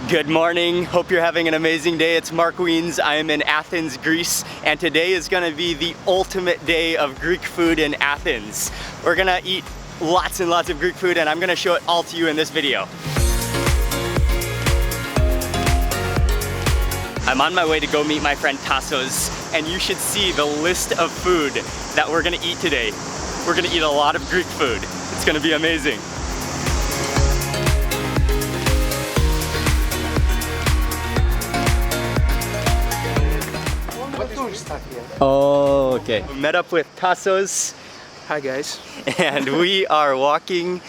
Good morning, hope you're having an amazing day. It's Mark Wiens. I am in Athens, Greece, and today is gonna be the ultimate day of Greek food in Athens. We're gonna eat lots and lots of Greek food, and I'm gonna show it all to you in this video. I'm on my way to go meet my friend Tassos, and you should see the list of food that we're gonna eat today. We're gonna eat a lot of Greek food. It's gonna be amazing. Oh, okay. We met up with Tassos. Hi guys. And we are walking,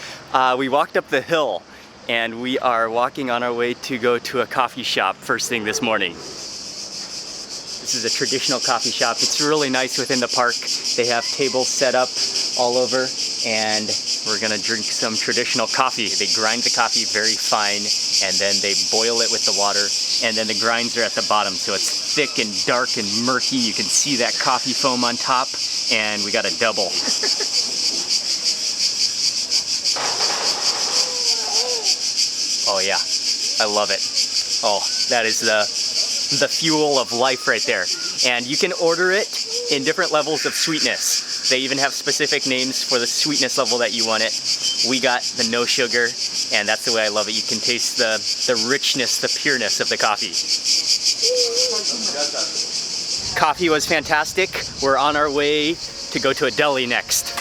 we walked up the hill and we are walking on our way to go to a coffee shop first thing this morning. This is a traditional coffee shop. It's really nice within the park. They have tables set up all over and we're gonna drink some traditional coffee. They grind the coffee very fine and then they boil it with the water and then the grinds are at the bottom, so it's thick and dark and murky. You can see that coffee foam on top, and we got a double. Oh yeah, I love it. Oh, that is the fuel of life right there. And you can order it in different levels of sweetness. They even have specific names for the sweetness level that you want it. We got the no sugar, and that's the way I love it. You can taste the richness, the pureness of the coffee. Coffee was fantastic. We're on our way to go to a deli next.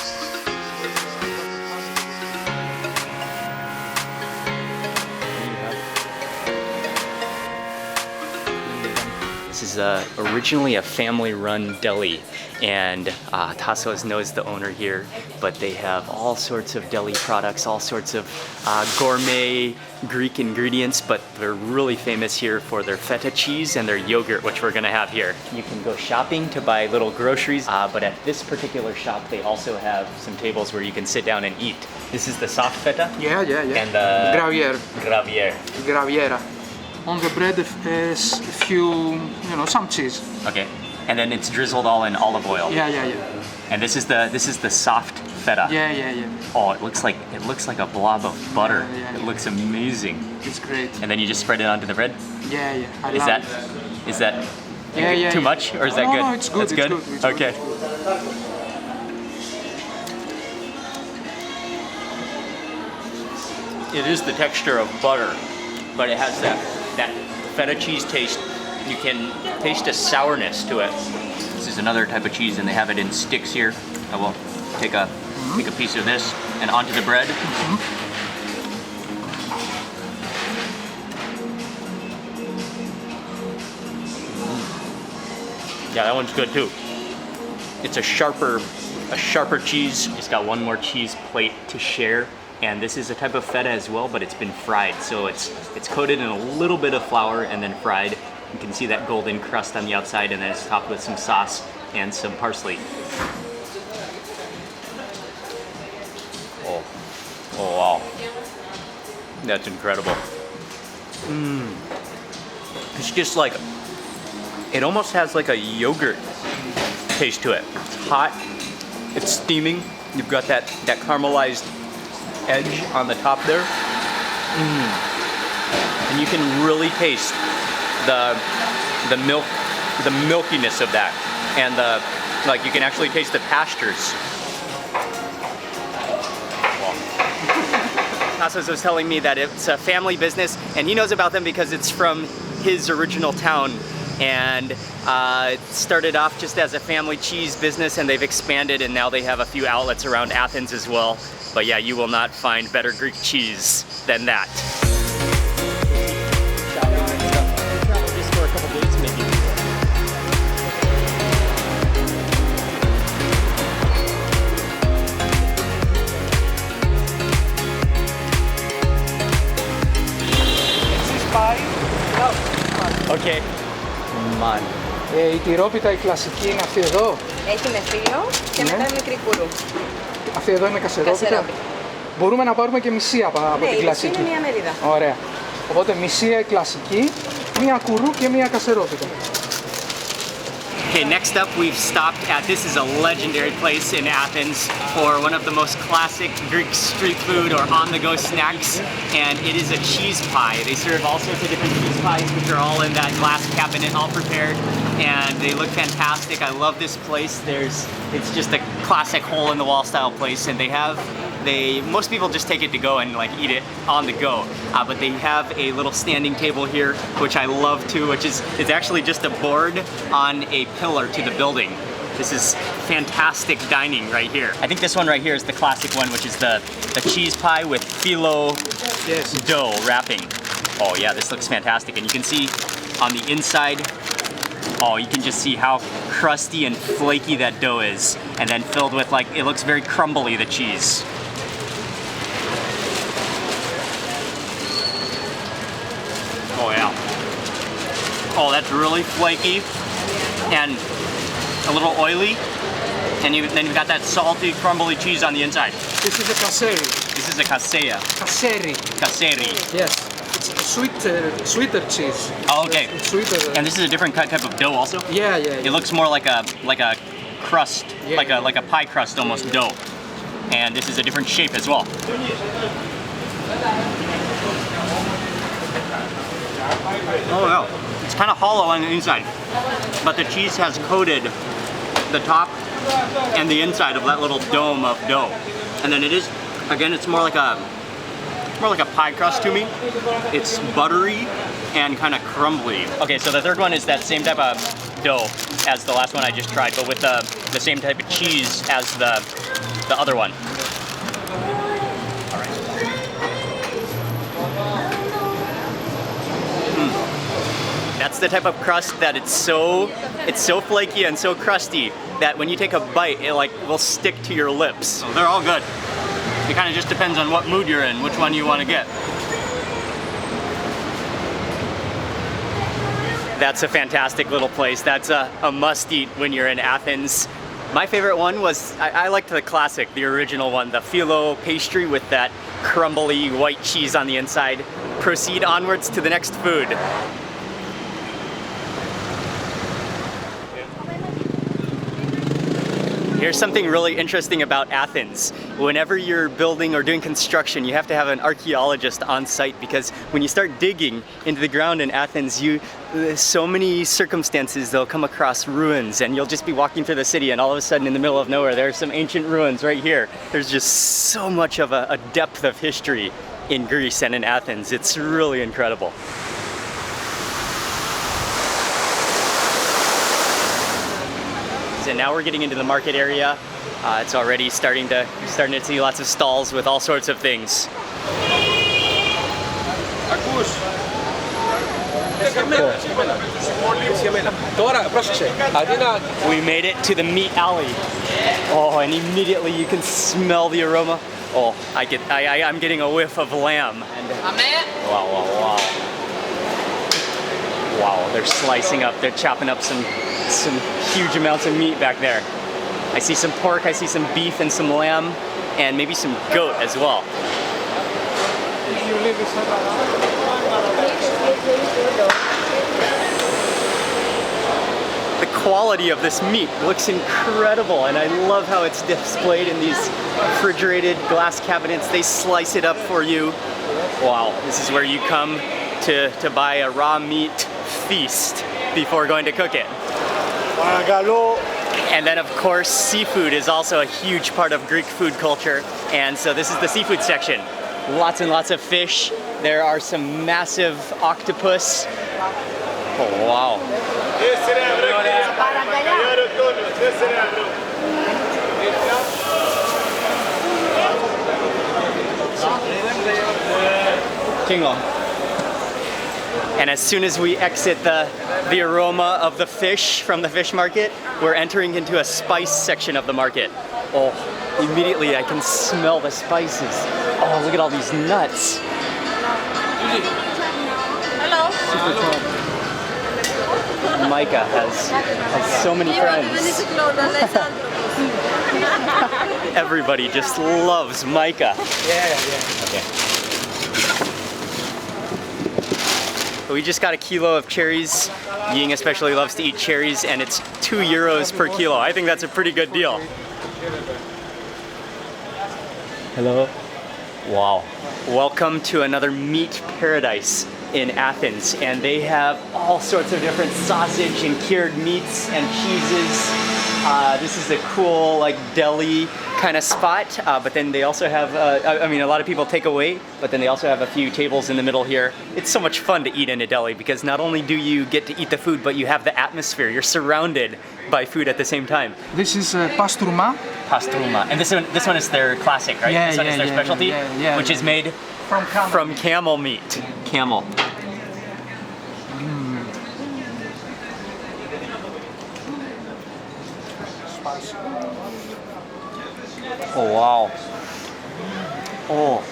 This is originally a family-run deli, and Tassos knows the owner here, but they have all sorts of deli products, all sorts of gourmet Greek ingredients, but they're really famous here for their feta cheese and their yogurt, which we're gonna have here. You can go shopping to buy little groceries, but at this particular shop, they also have some tables where you can sit down and eat. This is the soft feta? Yeah. And the Gravier. Graviera. On the bread is a few, some cheese. Okay, and then it's drizzled all in olive oil. Yeah. And this is the soft feta. Yeah. Oh, it looks like a blob of butter. Yeah. It looks amazing. It's great. And then you just spread it onto the bread. Yeah. Is that too much, or is that good? No, it's good. That's good. It's okay. Good. It is the texture of butter, but it has that feta cheese taste. You can taste a sourness to it. This is another type of cheese, and they have it in sticks here. I will take a piece of this and onto the bread. Yeah, that one's good too. It's a sharper cheese. It's got one more cheese plate to share. And this is a type of feta as well, but it's been fried. So it's coated in a little bit of flour and then fried. You can see that golden crust on the outside, and then it's topped with some sauce and some parsley. Oh wow. That's incredible. It's just like, it almost has like a yogurt taste to it. It's hot, it's steaming. You've got that caramelized edge on the top there, and you can really taste the milkiness of that, and you can actually taste the pastures. Tassos was telling me that it's a family business, and he knows about them because it's from his original town, and it started off just as a family cheese business, and they've expanded, and now they have a few outlets around Athens as well. But yeah, you will not find better Greek cheese than that. Just for a couple days, maybe. Okay. Man. Η τυρόπιτα η κλασική είναι αυτή εδώ. Έχει με φύλλο και μετά μικρή κουρού. Αυτή εδώ είναι κασερόπιτα. Μπορούμε να πάρουμε και μισή από την κλασική. Ναι, είναι μία μερίδα. Ωραία. Οπότε μισή κλασική, μία κουρού και μία κασερόπιτα. Okay, next up we've stopped at, this is a legendary place in Athens for one of the most classic Greek street food or on-the-go snacks, and it is a cheese pie. They serve all sorts of different cheese pies, which are all in that glass cabinet, all prepared, and they look fantastic. I love this place. It's just a classic hole-in-the-wall style place, and most people just take it to go and like eat it on the go, but they have a little standing table here, which I love too, it's actually just a board on a pillar to the building. This is fantastic dining right here. I think this one right here is the classic one, which is the cheese pie with phyllo dough wrapping. Oh yeah, this looks fantastic, and you can see on the inside, oh, you can just see how crusty and flaky that dough is, and then filled with like, it looks very crumbly, the cheese. Oh yeah. Oh, that's really flaky and a little oily. And then you've got that salty, crumbly cheese on the inside. This is a kaseri. This is a kaseya. Kaseri. Kaseri. Yes. It's sweeter cheese. Oh, okay. It's sweeter. And this is a different type of dough also? Yeah. It looks more like a crust, like a pie crust almost dough. And this is a different shape as well. Oh yeah, it's kind of hollow on the inside, but the cheese has coated the top and the inside of that little dome of dough. And then it is, again, it's more like a pie crust to me. It's buttery and kind of crumbly. Okay, so the third one is that same type of dough as the last one I just tried, but with the same type of cheese as the other one. All right. That's the type of crust that it's so flaky and so crusty that when you take a bite, it like will stick to your lips. So they're all good. It kind of just depends on what mood you're in, which one you want to get. That's a fantastic little place. That's a must-eat when you're in Athens. My favorite one was, I liked the classic, the original one, the phyllo pastry with that crumbly white cheese on the inside. Proceed onwards to the next food. Here's something really interesting about Athens. Whenever you're building or doing construction, you have to have an archaeologist on site, because when you start digging into the ground in Athens, there's so many circumstances they'll come across ruins, and you'll just be walking through the city and all of a sudden in the middle of nowhere there are some ancient ruins right here. There's just so much of a depth of history in Greece and in Athens. It's really incredible. And now we're getting into the market area. It's already starting to see lots of stalls with all sorts of things. We made it to the meat alley. Oh, and immediately you can smell the aroma. Oh, I'm getting a whiff of lamb. Wow. Wow, they're slicing up, they're chopping up some huge amounts of meat back there. I see some pork, I see some beef and some lamb, and maybe some goat as well. The quality of this meat looks incredible, and I love how it's displayed in these refrigerated glass cabinets. They slice it up for you. Wow, this is where you come to buy a raw meat feast before going to cook it. And then of course, seafood is also a huge part of Greek food culture. And so this is the seafood section. Lots and lots of fish. There are some massive octopus. Oh, wow. And as soon as we exit the aroma of the fish from the fish market, we're entering into a spice section of the market. Oh, immediately I can smell the spices. Oh, look at all these nuts. Hello. Micah has so many friends. Everybody just loves Micah. Yeah. Okay. We just got a kilo of cherries. Ying especially loves to eat cherries, and it's €2 per kilo. I think that's a pretty good deal. Hello. Wow. Welcome to another meat paradise in Athens, and they have all sorts of different sausage and cured meats and cheeses. This is a cool like deli kind of spot, but then they also have, I mean, a lot of people take away, but then they also have a few tables in the middle here. It's so much fun to eat in a deli because not only do you get to eat the food, but you have the atmosphere. You're surrounded by food at the same time. This is pastourma. Pastourma, and this one is their classic, right? Yeah, this one is their specialty, which is made from camel meat. Camel. Oh wow. Oh.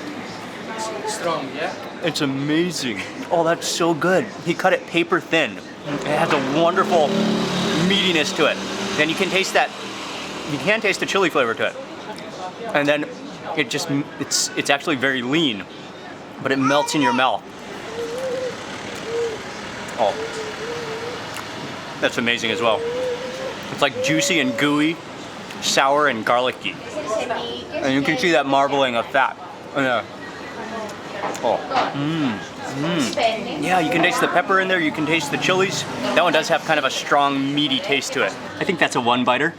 Strong, yeah? It's amazing. Oh, that's so good. He cut it paper thin. It has a wonderful meatiness to it. Then you can taste that, you can taste the chili flavor to it. And then it just, it's actually very lean, but it melts in your mouth. Oh, that's amazing as well. It's like juicy and gooey, sour and garlicky. And you can see that marbling of fat. Oh. Yeah, you can taste the pepper in there, you can taste the chilies. That one does have kind of a strong, meaty taste to it. I think that's a one-biter.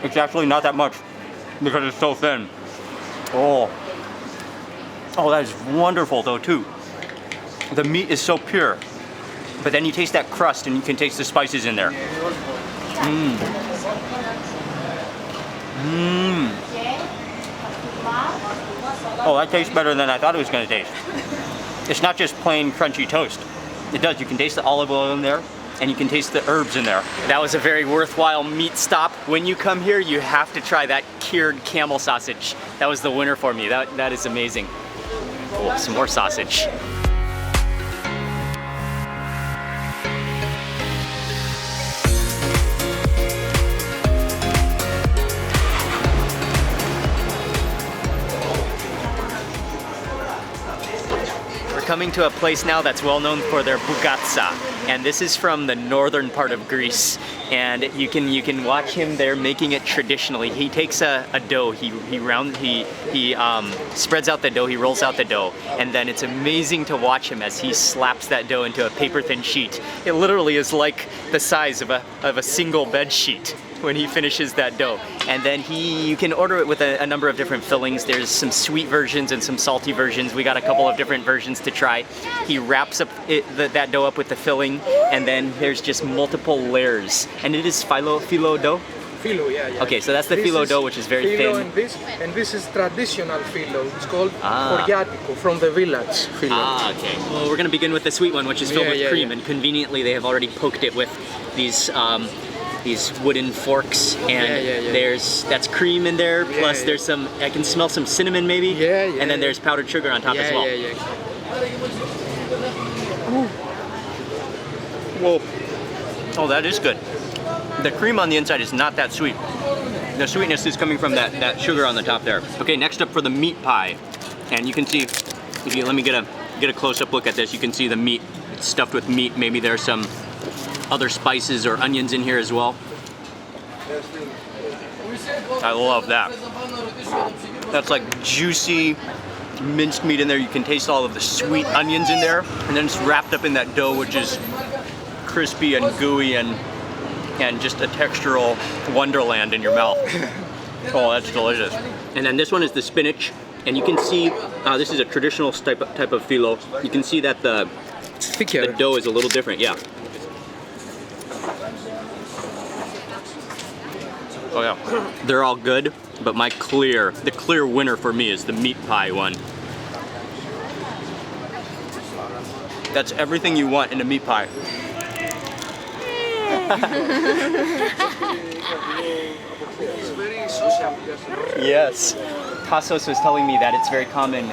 It's actually not that much because it's so thin. Oh. Oh, that is wonderful though too. The meat is so pure. But then you taste that crust and you can taste the spices in there. Oh, that tastes better than I thought it was going to taste. It's not just plain crunchy toast. It does. You can taste the olive oil in there, and you can taste the herbs in there. That was a very worthwhile meat stop. When you come here, you have to try that cured camel sausage. That was the winner for me. That is amazing. Oh, some more sausage. Coming to a place now that's well known for their Pukatsa, and this is from the northern part of Greece, and you can watch him there making it traditionally. He takes a dough, he spreads out the dough, he rolls out the dough, and then it's amazing to watch him as he slaps that dough into a paper thin sheet. It literally is like the size of a single bed sheet when he finishes that dough. And then you can order it with a number of different fillings. There's some sweet versions and some salty versions. We got a couple of different versions to try. He wraps up that dough up with the filling, and then there's just multiple layers. And it is phyllo dough? Phyllo, yeah. Okay, so that's the phyllo dough, which is very thin. And this is traditional phyllo. It's called Koriatico, from the village phyllo. Ah, okay. Well, we're gonna begin with the sweet one, which is filled with cream, and conveniently they have already poked it with these wooden forks, and that's cream in there, plus there's some, I can smell some cinnamon maybe, and then there's powdered sugar on top as well. Whoa. Oh, that is good. The cream on the inside is not that sweet. The sweetness is coming from that sugar on the top there. Okay, next up for the meat pie, and you can see, let me get a close-up look at this. You can see the meat, it's stuffed with meat. Maybe there's some other spices or onions in here as well. I love that. That's like juicy minced meat in there. You can taste all of the sweet onions in there, and then it's wrapped up in that dough, which is crispy and gooey and just a textural wonderland in your mouth. Oh, that's delicious. And then this one is the spinach, and you can see this is a traditional type of phyllo. You can see that the dough is a little different. Yeah. Oh yeah, they're all good, but the clear winner for me is the meat pie one. That's everything you want in a meat pie. Yes, Tassos was telling me that it's very common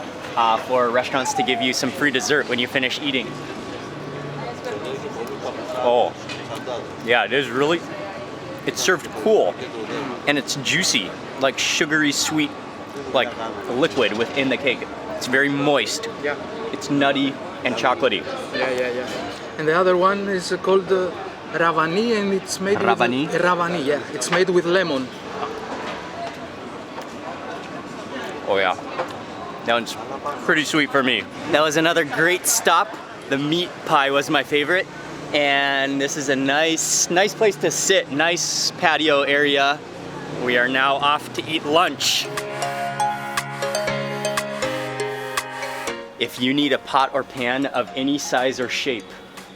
for restaurants to give you some free dessert when you finish eating. Oh, yeah, it is really It's served cool, and it's juicy, like sugary sweet, like liquid within the cake. It's very moist. Yeah. It's nutty and chocolatey. Yeah. And the other one is called ravani, and it's made Ravani? with ravani. Yeah, it's made with lemon. Oh yeah, that one's pretty sweet for me. That was another great stop. The meat pie was my favorite, and this is a nice place to sit. Nice patio area. We are now off to eat lunch. If you need a pot or pan of any size or shape,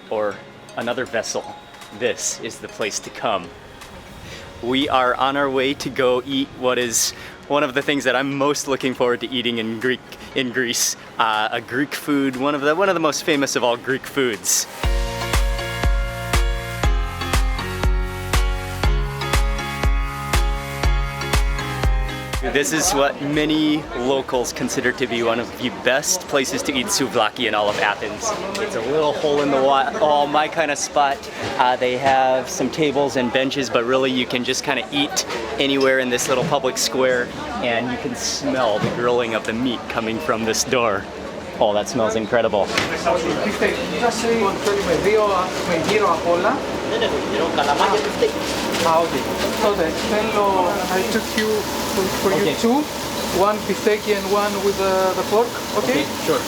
or another vessel, this is the place to come. We are on our way to go eat what is one of the things that I'm most looking forward to eating in Greece. A Greek food, one of the most famous of all Greek foods. This is what many locals consider to be one of the best places to eat souvlaki in all of Athens. It's a little hole in the wall, my kind of spot. They have some tables and benches, but really you can just kind of eat anywhere in this little public square, and you can smell the grilling of the meat coming from this door. Oh, that smells incredible. I took for you two, one beefsteak and one with the pork, okay? Sure.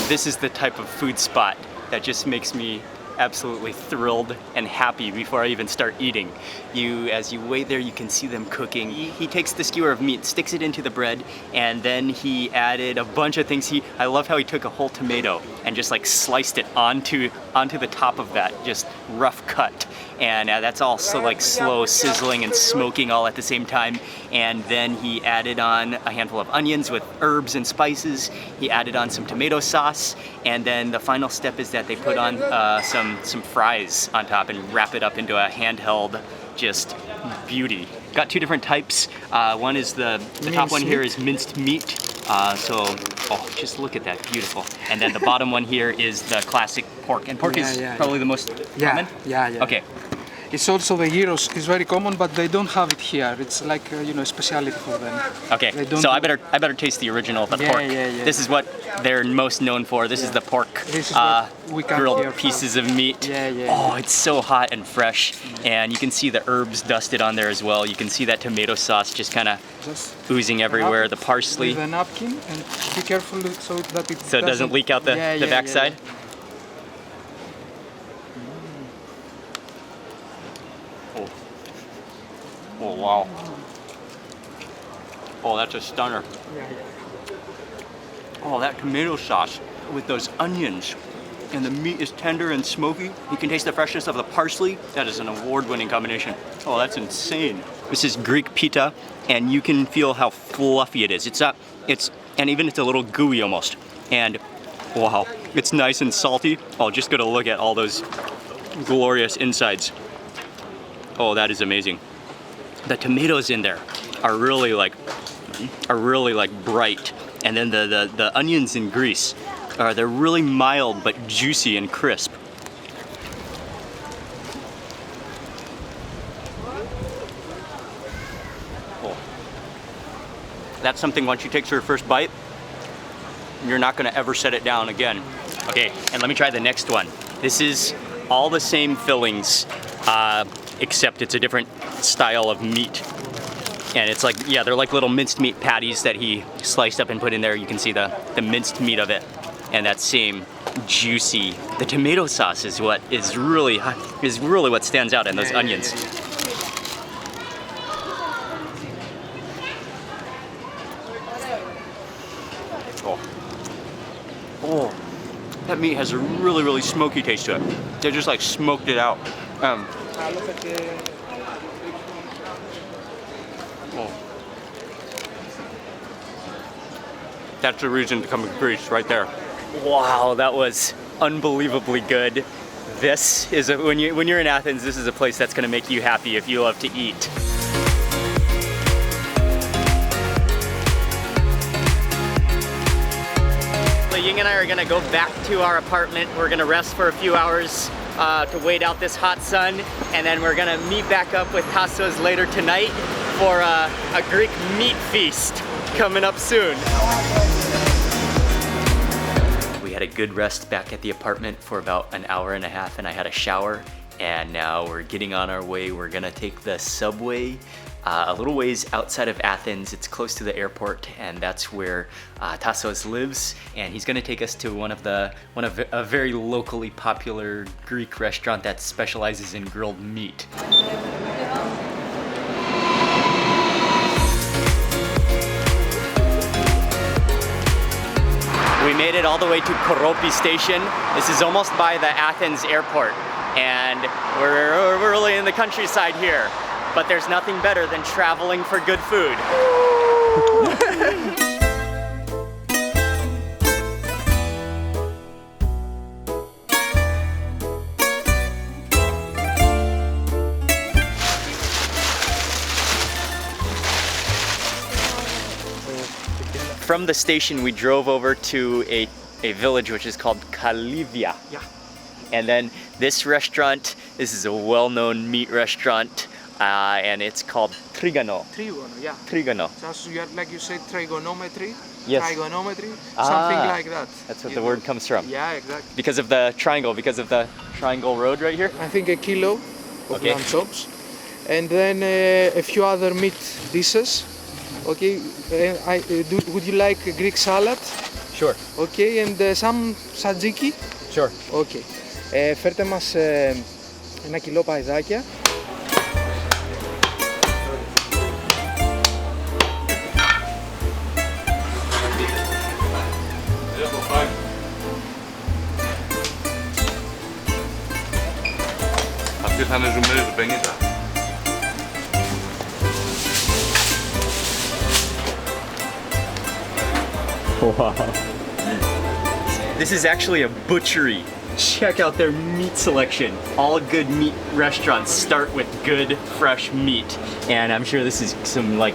This is the type of food spot that just makes me absolutely thrilled and happy before I even start eating. As you wait there, you can see them cooking. He takes the skewer of meat, sticks it into the bread, and then he added a bunch of things. I love how he took a whole tomato and just like sliced it onto the top of that, just rough cut. And that's also like slow sizzling and smoking all at the same time. And then he added on a handful of onions with herbs and spices. He added on some tomato sauce, and then the final step is that they put on some fries on top and wrap it up into a handheld just beauty. Got two different types. One is the top one here is minced meat. Just look at that, beautiful. And then the bottom one here is the classic pork. And pork is probably the most common? Yeah. Okay. It's also the gyros is very common, but they don't have it here. It's like a specialty for them. Okay, so I better taste the original, the pork. Yeah. This is what they're most known for. This is the pork grilled pieces of meat. Yeah. Oh, it's so hot and fresh, and you can see the herbs dusted on there as well. You can see that tomato sauce just kind of oozing everywhere. The parsley. With a napkin, and be careful so it doesn't leak out the backside. Yeah. Oh wow. Oh, that's a stunner. Oh, that tomato sauce with those onions, and the meat is tender and smoky. You can taste the freshness of the parsley. That is an award-winning combination. Oh, that's insane. This is Greek pita, and you can feel how fluffy it is. It's a little gooey almost. And wow, it's nice and salty. Oh, just gotta look at all those glorious insides. Oh, that is amazing. The tomatoes in there are really like bright, and then the onions in Greece they're really mild but juicy and crisp. Oh. That's something once you take your first bite, you're not going to ever set it down again. Okay, and let me try the next one. This is all the same fillings, except it's a different style of meat. And it's like, they're like little minced meat patties that he sliced up and put in there. You can see the minced meat of it, and that same juicy. The tomato sauce is what is really what stands out in those onions. Oh, that meat has a really smoky taste to it. They just like smoked it out. That's the reason to come to Greece, right there. Wow, that was unbelievably good. This is when you're in Athens, this is a place that's going to make you happy if you love to eat. Ying and I are going to go back to our apartment. We're going to rest for a few hours to wait out this hot sun, and then we're gonna meet back up with Tassos later tonight for a Greek meat feast coming up soon. We had a good rest back at the apartment for about an hour and a half, and I had a shower, and now we're getting on our way. We're gonna take the subway a little ways outside of Athens. It's close to the airport, and that's where Tassos lives, and he's gonna take us to one of a very locally popular Greek restaurant that specializes in grilled meat. We made it all the way to Koropi station. This is almost by the Athens airport, and we're really in the countryside here. But there's nothing better than traveling for good food. From the station, we drove over to a village which is called Kalivia. Yeah. And then this restaurant, this is a well-known meat restaurant, and it's called Trigano. Trigano, yeah. Trigano. Just like you said, trigonometry. Yes. Trigonometry, something like that. That's what the word comes from. Yeah, exactly. Because of the triangle, because of the triangle road right here? I think a kilo of Okay. lamb chops. And then a few other meat dishes. Okay, would you like a Greek salad? Sure. Okay, and some tzatziki. Sure. Okay. Φέρτε μας ένα κιλό παϊδάκια. Αυτή θα είναι ζουμερή του 50. Wow. This is actually a butchery. Check out their meat selection. All good meat restaurants start with good, fresh meat. And I'm sure this is some like,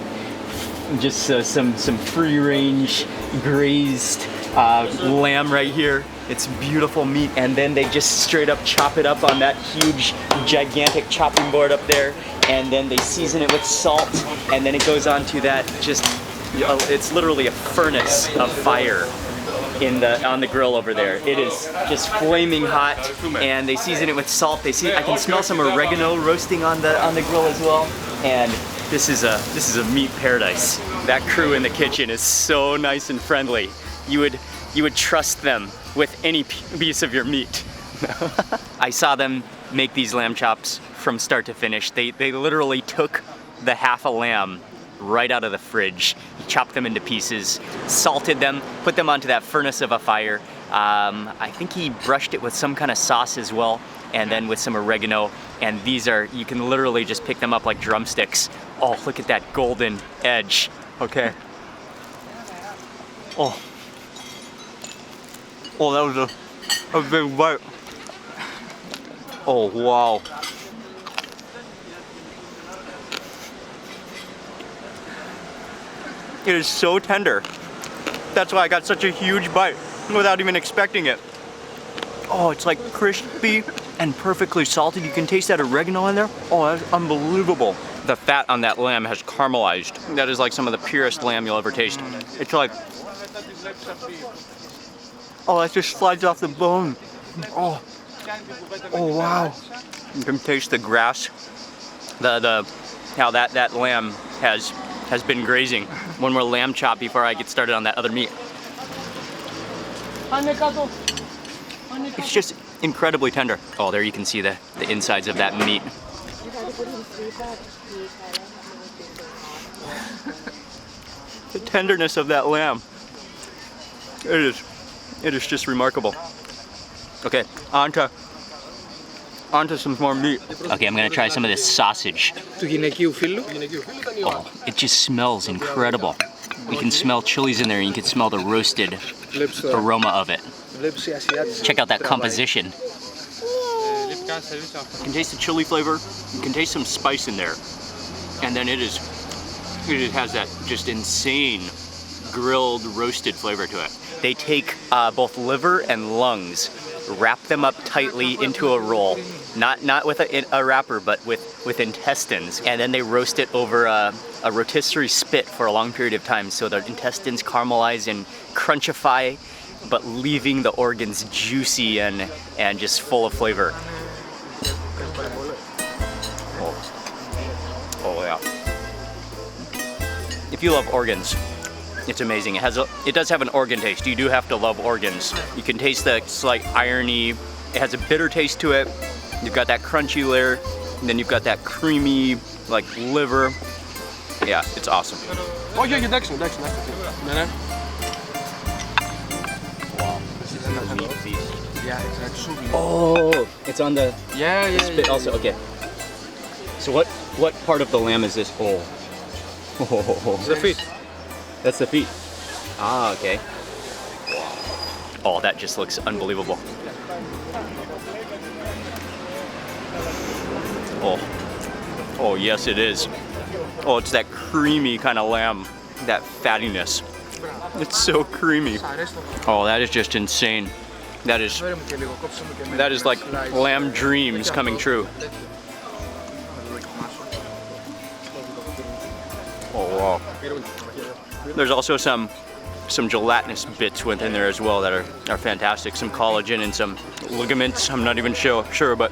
just some free-range grazed lamb right here. It's beautiful meat, and then they just straight up chop it up on that huge, gigantic chopping board up there, and then they season it with salt, and then it goes on to that just, it's literally a furnace of fire on the grill over there. It is just flaming hot, and they season it with salt. I can smell some oregano roasting on the grill as well, and this is a meat paradise. That crew in the kitchen is so nice and friendly. You would trust them with any piece of your meat. I saw them make these lamb chops from start to finish. They literally took the half a lamb right out of the fridge, chopped them into pieces, salted them, put them onto that furnace of a fire. I think he brushed it with some kind of sauce as well, and then with some oregano. And these are, you can literally just pick them up like drumsticks. Oh, look at that golden edge. Okay. Oh. Oh, that was a big bite. Oh, wow. It is so tender. That's why I got such a huge bite without even expecting it. Oh, it's like crispy and perfectly salted. You can taste that oregano in there. Oh, that's unbelievable. The fat on that lamb has caramelized. That is like some of the purest lamb you'll ever taste. It's like, oh, that just slides off the bone. Oh, oh wow. You can taste the grass, how that lamb has been grazing. One more lamb chop before I get started on that other meat. It's just incredibly tender. Oh, there you can see the insides of that meat. The tenderness of that lamb. It is just remarkable. Okay, on to some more meat. Okay, I'm gonna try some of this sausage. Του γυναικείου φίλου. Oh, it just smells incredible. You can smell chilies in there, and you can smell the roasted aroma of it. Check out that composition. You can taste the chili flavor. You can taste some spice in there, and then it has that just insane grilled, roasted flavor to it. They take both liver and lungs, wrap them up tightly into a roll, not with a wrapper, but with intestines, and then they roast it over a rotisserie spit for a long period of time, so the intestines caramelize and crunchify, but leaving the organs juicy and just full of flavor. Oh yeah. If you love organs, it's amazing. It does have an organ taste. You do have to love organs. You can taste the slight irony. It has a bitter taste to it. You've got that crunchy layer, and then you've got that creamy, like, liver. Yeah, it's awesome. Όχι, εντάξει. Wow, this is a meat feast. Yeah, it's like souvlaki. Oh, it's on the Yeah. spit also. Okay. So what part of the lamb is this? Oh. The feet. That's the feet. Ah, okay. Oh, that just looks unbelievable. Oh, yes it is. Oh, it's that creamy kind of lamb, that fattiness. It's so creamy. Oh, that is just insane. That is like lamb dreams coming true. Oh wow. There's also some gelatinous bits within there as well that are fantastic. Some collagen and some ligaments. I'm not even sure, but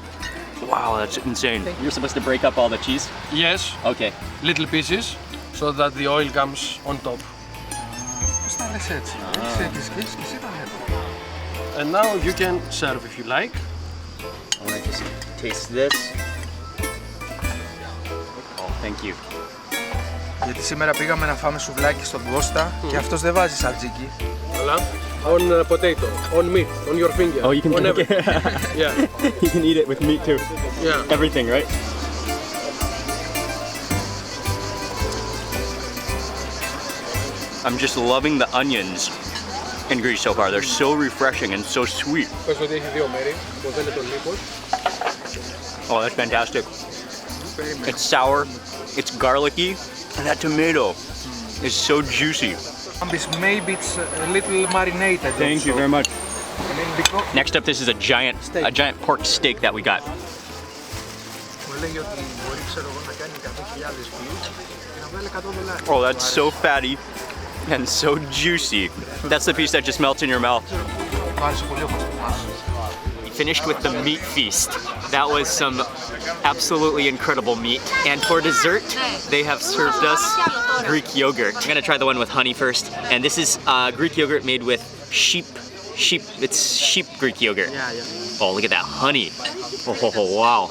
wow, that's insane. You're supposed to break up all the cheese? Yes, Okay. little pieces, so that the oil comes on top. Πώς τα λες έτσι? Έχεις και εσύ τα λέτε. And now you can serve if you like. I want to just taste this. Oh, thank you. Γιατί σήμερα πήγαμε να φάμε σουβλάκι στον Κώστα και αυτός δεν βάζει σαλτζίκι. Voilà. On potato, on meat, on your finger. Oh, you can on cook it. Yeah, You can eat it with meat too. yeah. Everything, right? I'm just loving the onions in Greece so far. They're so refreshing and so sweet. Πες ότι έχει δύο μέρη, που δεν είναι το λίπος. Oh, that's fantastic. It's sour, it's garlicky, and that tomato is so juicy. Maybe it's a little marinated. Thank you very much. I mean, because... Next up, this is a giant pork steak that we got. Μου λέει ότι μπορεί, ξέρω εγώ, να κάνει 100.000 views και να βγάλει $100. Oh, that's so fatty and so juicy. That's the piece that just melts in your mouth. Μου άρεσε πολύ ο Κώστας. Finished with the meat feast. That was some absolutely incredible meat. And for dessert, they have served us Greek yogurt. I'm gonna try the one with honey first. And this is Greek yogurt made with it's sheep Greek yogurt. Yeah. Oh, look at that honey. Oh, wow.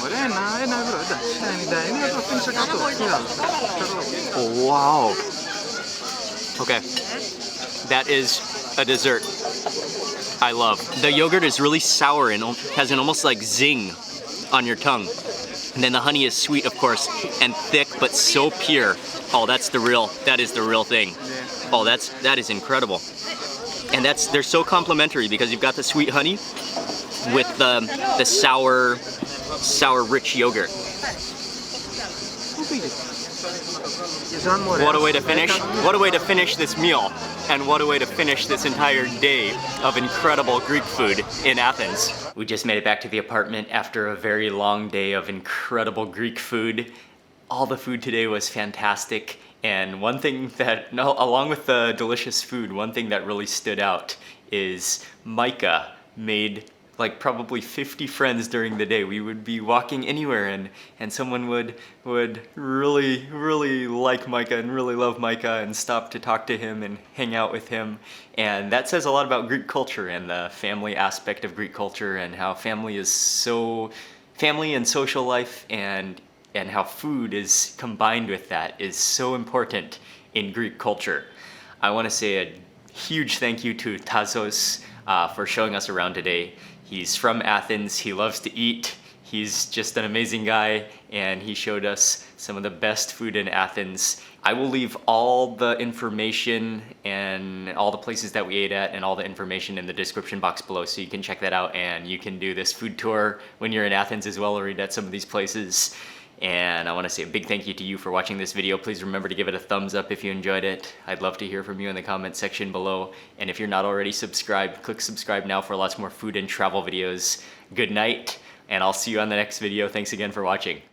Ωραία, ένα ευρώ, εντάξει. 99 το αφήνεις 100. Oh, wow. Okay. That is a dessert I love. The yogurt is really sour and has an almost like zing on your tongue. And then the honey is sweet, of course, and thick, but so pure. Oh, that is the real thing. Oh, that is incredible. And they're so complementary because you've got the sweet honey with the sour rich yogurt. What a way to finish this meal, and what a way to finish this entire day of incredible Greek food in Athens. We just made it back to the apartment after a very long day of incredible Greek food. All the food today was fantastic, and one thing that, along with the delicious food, one thing that really stood out is Micah made like probably 50 friends during the day. We would be walking anywhere and someone would really like Micah and really love Micah and stop to talk to him and hang out with him. And that says a lot about Greek culture and the family aspect of Greek culture and how family and social life and how food is combined with that is so important in Greek culture. I want to say a huge thank you to Tassos for showing us around today. He's from Athens, he loves to eat, he's just an amazing guy, and he showed us some of the best food in Athens. I will leave all the information and all the places that we ate at and all the information in the description box below, so you can check that out and you can do this food tour when you're in Athens as well or eat at some of these places. And I want to say a big thank you to you for watching this video. Please remember to give it a thumbs up if you enjoyed it. I'd love to hear from you in the comment section below. And if you're not already subscribed, click subscribe now for lots more food and travel videos. Good night, and I'll see you on the next video. Thanks again for watching.